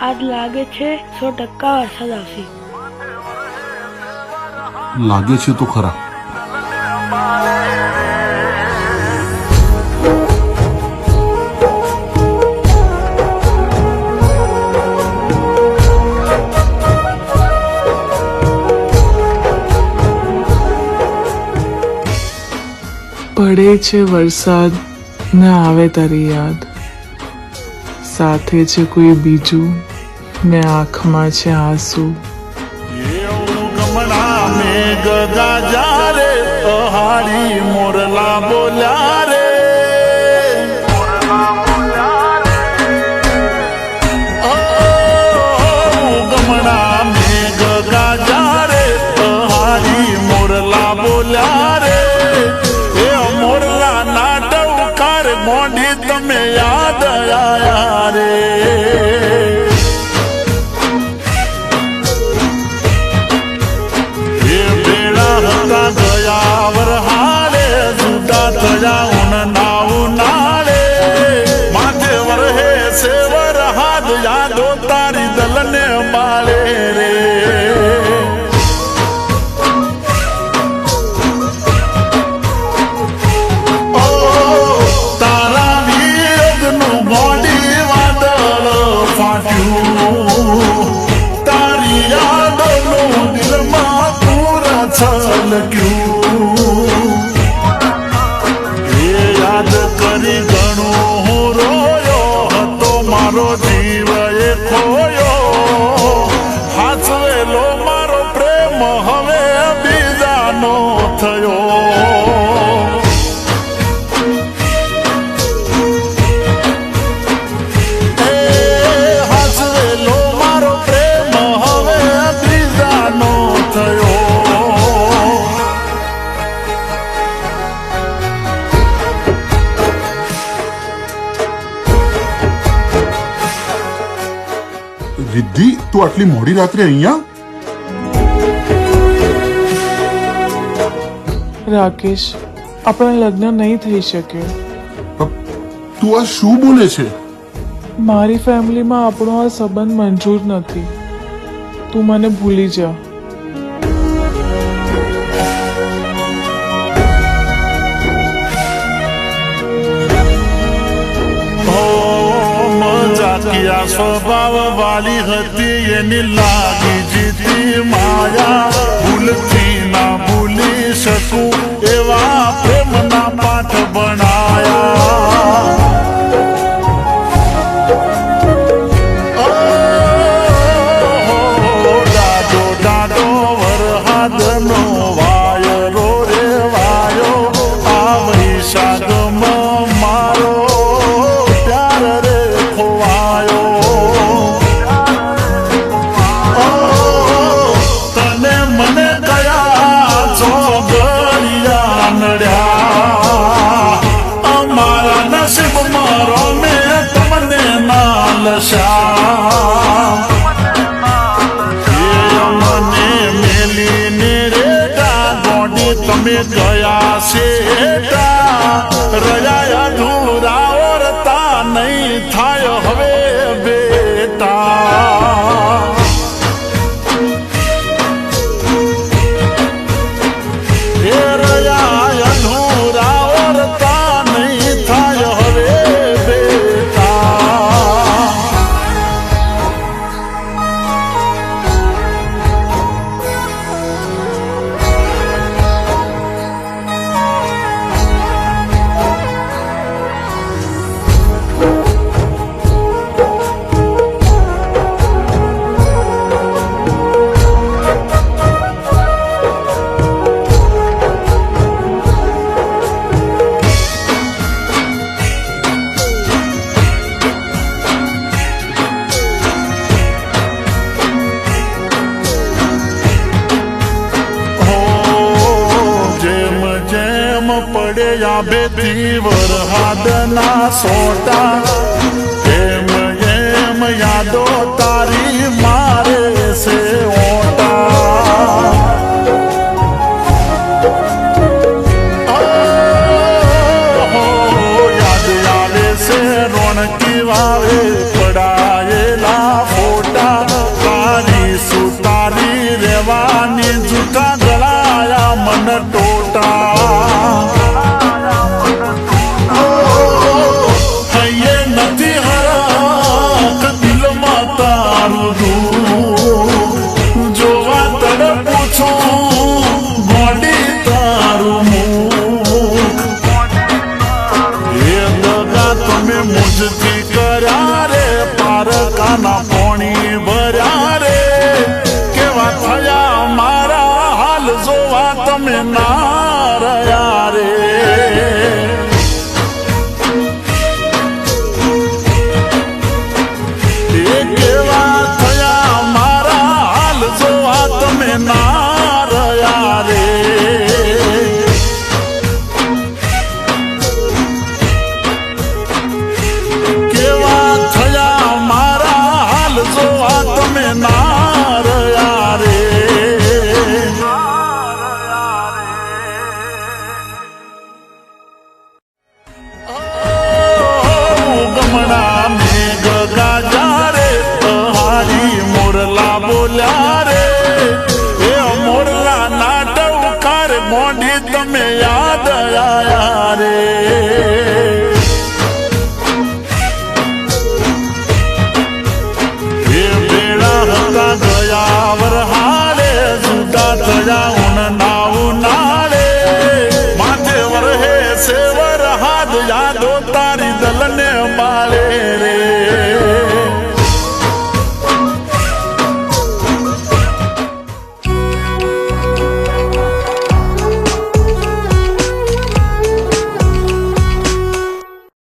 आज लागे छे 100% वरसाद आवशे। लागे छे तो खरा। પડે છે વરસાદ ને આવે તારી યાદ, સાથે છે કોઈ બીજું ને આંખમાં છે આંસુ। ગમણા મેઘ ગાજા રે પહાડી મોરલા બોલ્યા રે, ગમણા મેઘ ગાજા રે પહાડી મોરલા બોલ્યા રે, એ મોરલા નાટવકાર મોઢી તમે યાદ આયા રે। ગયા વરહાડે જુદા થયા ઉનના ઉનાળે, માથે વરહે છે વરહાદ યાદો તારી દલને બાળે રે। તારા વિયોગનું મોડી વાદળ ફાટ્યું, તારી યાદોનું દિલમાં પૂરા છલક્યું, એ યાદ કરી ઘણું હું રોયો હતો, મારો જીવ એ ખોયો, હાચવેલો મારો પ્રેમ હવે બીજાનો થયો। હાચવેલો મારો પ્રેમ હવે બીજાનો થયો। रिद्धि तू आटली मोड़ी रात्रे अहिया? રાકેશ, આપણા લગ્ન નહીં થઈ શકે। તું આ શું બોલે છે? મારી ફેમિલીમાં આપણો આ સંબંધ મંજૂર નથી। તું મને ભૂલી જા। મજાકિયા સ્વભાવ વાલી હતી એની લાગી જીતી માયા, ભૂલથી ના ભૂલી શકું એવા પ્રેમના પાઠ ભણાયા। ડાડો ડાડો વરહાદનો વાયરો રે વાયો, આ વૈશાખમાં મારો પ્યાર રે ખોવાયો। તને મને કયા ચોગડિયા નડ્યા, અમારા નસીબમાં રોમે તમને ના લસ્યા। મને મેલીને રેટા ગોડી તમે ગયા શેટા, રહ્યા અધૂરા ઓરતા નહીં થાય હવે બેટા। એ રહ્યા અધૂરા ઓરતા નહીં થાય હવે બેટા। પડ્યા બેથી વરહાદના સોટા, એમ એમ યાદો તારી મારે છે ઓટા। યાદ આવે છે રોણકી વાવે પડાયેલા ફોટા। ના રહ્યા રે ગમણા મેઘ ગાજા રે હારી મોરલા બોલ્યા